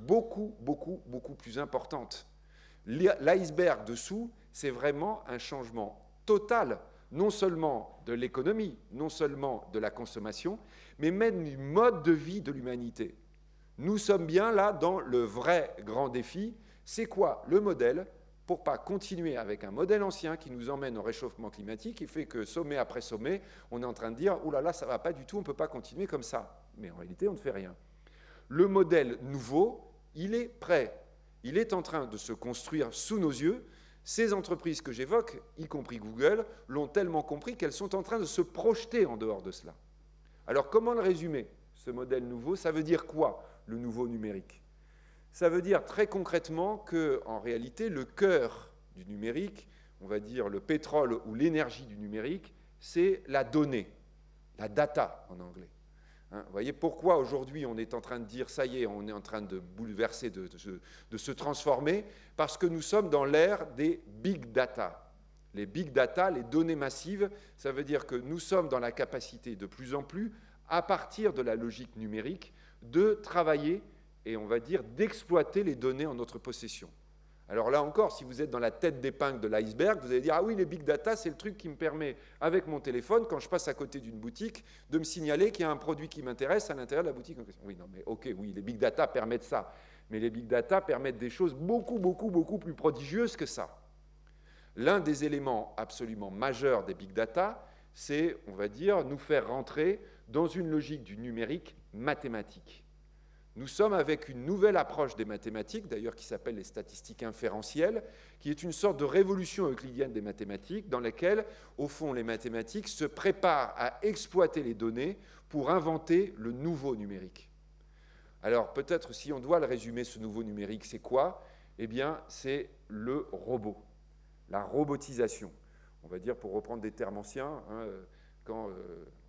beaucoup, beaucoup, beaucoup plus importante. L'iceberg dessous, c'est vraiment un changement total, non seulement de l'économie, non seulement de la consommation, mais même du mode de vie de l'humanité. Nous sommes bien là dans le vrai grand défi. C'est quoi le modèle pour ne pas continuer avec un modèle ancien qui nous emmène au réchauffement climatique, qui fait que sommet après sommet, on est en train de dire « Ouh là là, ça ne va pas du tout, on ne peut pas continuer comme ça ». Mais en réalité, on ne fait rien. Le modèle nouveau, il est prêt. Il est en train de se construire sous nos yeux. Ces entreprises que j'évoque, y compris Google, l'ont tellement compris qu'elles sont en train de se projeter en dehors de cela. Alors, comment le résumer, ce modèle nouveau? Ça veut dire quoi, le nouveau numérique? Ça veut dire très concrètement qu'en réalité, le cœur du numérique, on va dire le pétrole ou l'énergie du numérique, c'est la donnée, la data en anglais. Vous voyez pourquoi aujourd'hui on est en train de dire ça y est, on est en train de bouleverser, de se transformer, parce que nous sommes dans l'ère des big data. Les big data, les données massives, ça veut dire que nous sommes dans la capacité de plus en plus, à partir de la logique numérique, de travailler et on va dire d'exploiter les données en notre possession. Alors là encore, si vous êtes dans la tête d'épingle de l'iceberg, vous allez dire « Ah oui, les big data, c'est le truc qui me permet, avec mon téléphone, quand je passe à côté d'une boutique, de me signaler qu'il y a un produit qui m'intéresse à l'intérieur de la boutique. » Oui, non, mais ok, oui, les big data permettent ça. Mais les big data permettent des choses beaucoup, beaucoup, beaucoup plus prodigieuses que ça. L'un des éléments absolument majeurs des big data, c'est, on va dire, nous faire rentrer dans une logique du numérique mathématique. Nous sommes avec une nouvelle approche des mathématiques, d'ailleurs qui s'appelle les statistiques inférentielles, qui est une sorte de révolution euclidienne des mathématiques, dans laquelle, au fond, les mathématiques se préparent à exploiter les données pour inventer le nouveau numérique. Alors, peut-être, si on doit le résumer, ce nouveau numérique, c'est quoi? Eh bien, c'est le robot, la robotisation. On va dire, pour reprendre des termes anciens, hein, quand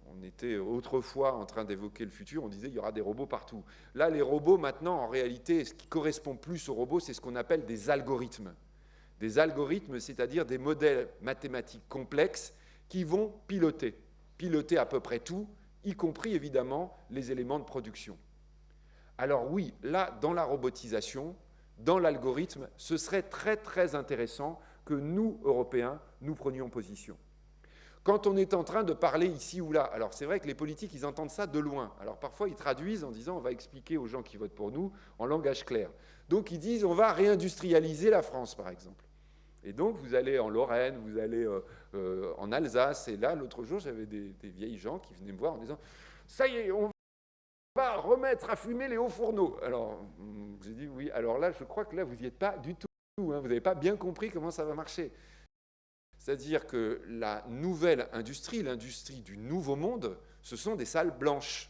on était autrefois en train d'évoquer le futur, on disait qu'il y aura des robots partout. Là, les robots, maintenant, en réalité, ce qui correspond plus aux robots, c'est ce qu'on appelle des algorithmes. Des algorithmes, c'est-à-dire des modèles mathématiques complexes qui vont piloter à peu près tout, y compris, évidemment, les éléments de production. Alors oui, là, dans la robotisation, dans l'algorithme, ce serait très, très intéressant que nous, Européens, nous prenions position. Quand on est en train de parler ici ou là, alors c'est vrai que les politiques, ils entendent ça de loin. Alors parfois, ils traduisent en disant, on va expliquer aux gens qui votent pour nous en langage clair. Donc ils disent, on va réindustrialiser la France, par exemple. Et donc vous allez en Lorraine, vous allez en Alsace, et là, l'autre jour, j'avais des vieilles gens qui venaient me voir en disant, ça y est, on va remettre à fumer les hauts fourneaux. Alors, j'ai dit, oui, alors là, je crois que là, vous n'y êtes pas du tout, hein, vous n'avez pas bien compris comment ça va marcher. C'est-à-dire que la nouvelle industrie, l'industrie du nouveau monde, ce sont des salles blanches,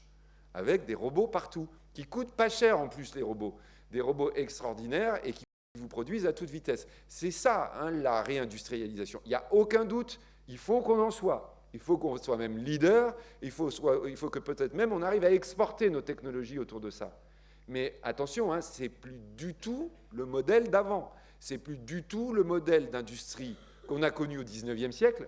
avec des robots partout, qui coûtent pas cher en plus, les robots. Des robots extraordinaires et qui vous produisent à toute vitesse. C'est ça, hein, la réindustrialisation. Il n'y a aucun doute, il faut qu'on en soit. Il faut qu'on soit même leader, il faut que peut-être même on arrive à exporter nos technologies autour de ça. Mais attention, hein, ce n'est plus du tout le modèle d'avant. Ce n'est plus du tout le modèle d'industrie qu'on a connu au XIXe siècle,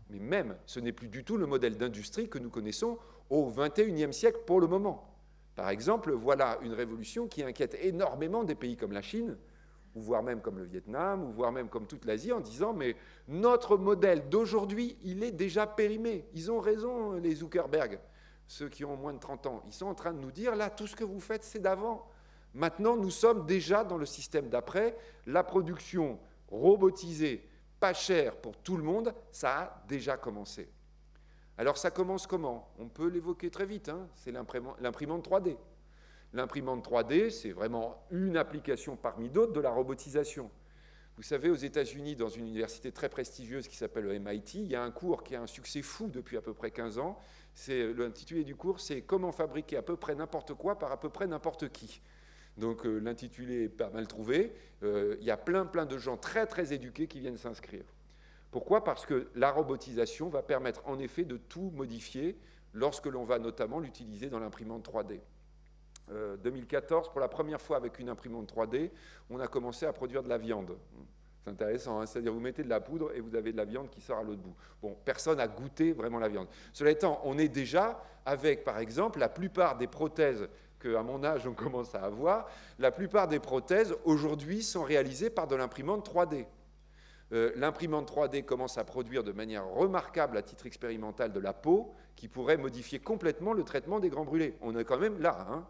mais même ce n'est plus du tout le modèle d'industrie que nous connaissons au XXIe siècle pour le moment. Par exemple, voilà une révolution qui inquiète énormément des pays comme la Chine, ou voire même comme le Vietnam, ou voire même comme toute l'Asie, en disant « mais notre modèle d'aujourd'hui, il est déjà périmé ». Ils ont raison, les Zuckerberg, ceux qui ont moins de 30 ans. Ils sont en train de nous dire « là, tout ce que vous faites, c'est d'avant ». Maintenant, nous sommes déjà dans le système d'après. La production robotisée, pas cher pour tout le monde, ça a déjà commencé. Alors ça commence comment? On peut l'évoquer très vite, hein, c'est l'imprimante 3D. L'imprimante 3D, c'est vraiment une application parmi d'autres de la robotisation. Vous savez, aux États-Unis, dans une université très prestigieuse qui s'appelle le MIT, il y a un cours qui a un succès fou depuis à peu près 15 ans. L'intitulé du cours, c'est « Comment fabriquer à peu près n'importe quoi par à peu près n'importe qui ». Donc l'intitulé est pas mal trouvé. Il y a plein de gens très très éduqués qui viennent s'inscrire. Pourquoi? Parce que la robotisation va permettre en effet de tout modifier lorsque l'on va notamment l'utiliser dans l'imprimante 3D. 2014, pour la première fois avec une imprimante 3D, on a commencé à produire de la viande. C'est intéressant, hein, c'est-à-dire vous mettez de la poudre et vous avez de la viande qui sort à l'autre bout. Bon, personne n'a goûté vraiment la viande. Cela étant, on est déjà avec, par exemple, la plupart des prothèses qu'à mon âge, on commence à avoir, la plupart des prothèses, aujourd'hui, sont réalisées par de l'imprimante 3D. L'imprimante 3D commence à produire de manière remarquable, à titre expérimental, de la peau qui pourrait modifier complètement le traitement des grands brûlés. On est quand même là, hein.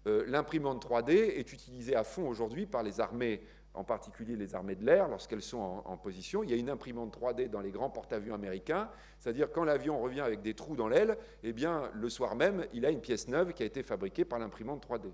L'imprimante 3D est utilisée à fond aujourd'hui par les armées, en particulier les armées de l'air, lorsqu'elles sont en position. Il y a une imprimante 3D dans les grands porte-avions américains, c'est-à-dire quand l'avion revient avec des trous dans l'aile, eh bien, le soir même, il a une pièce neuve qui a été fabriquée par l'imprimante 3D.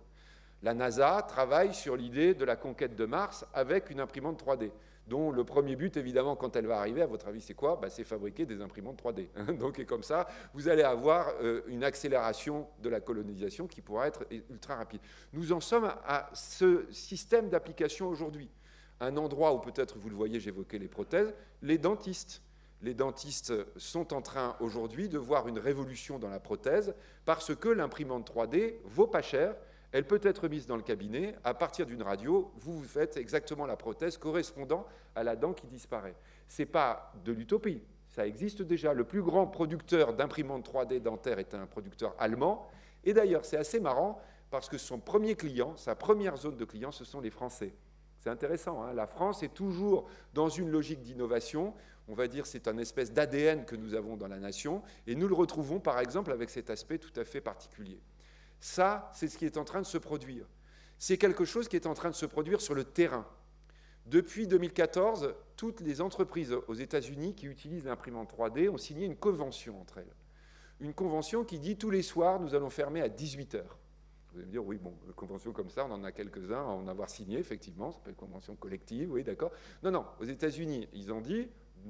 La NASA travaille sur l'idée de la conquête de Mars avec une imprimante 3D, dont le premier but, évidemment, quand elle va arriver, à votre avis, c'est quoi? C'est fabriquer des imprimantes 3D. Donc, et comme ça, vous allez avoir une accélération de la colonisation qui pourra être ultra rapide. Nous en sommes à ce système d'application aujourd'hui. Un endroit où peut-être, vous le voyez, j'évoquais les prothèses, les dentistes. Les dentistes sont en train aujourd'hui de voir une révolution dans la prothèse parce que l'imprimante 3D vaut pas cher. Elle peut être mise dans le cabinet. À partir d'une radio, vous faites exactement la prothèse correspondant à la dent qui disparaît. Ce n'est pas de l'utopie, ça existe déjà. Le plus grand producteur d'imprimantes 3D dentaires est un producteur allemand. Et d'ailleurs, c'est assez marrant parce que son premier client, sa première zone de clients, ce sont les Français. C'est intéressant, hein. La France est toujours dans une logique d'innovation. On va dire que c'est un espèce d'ADN que nous avons dans la nation. Et nous le retrouvons, par exemple, avec cet aspect tout à fait particulier. Ça, c'est ce qui est en train de se produire. C'est quelque chose qui est en train de se produire sur le terrain. Depuis 2014, toutes les entreprises aux États-Unis qui utilisent l'imprimante 3D ont signé une convention entre elles. Une convention qui dit tous les soirs, nous allons fermer à 18 heures. Vous allez me dire, oui, bon, une convention comme ça, on en a quelques-uns à en avoir signé, effectivement, ça s'appelle convention collective, oui, d'accord. Non, non, aux États-Unis, ils ont dit,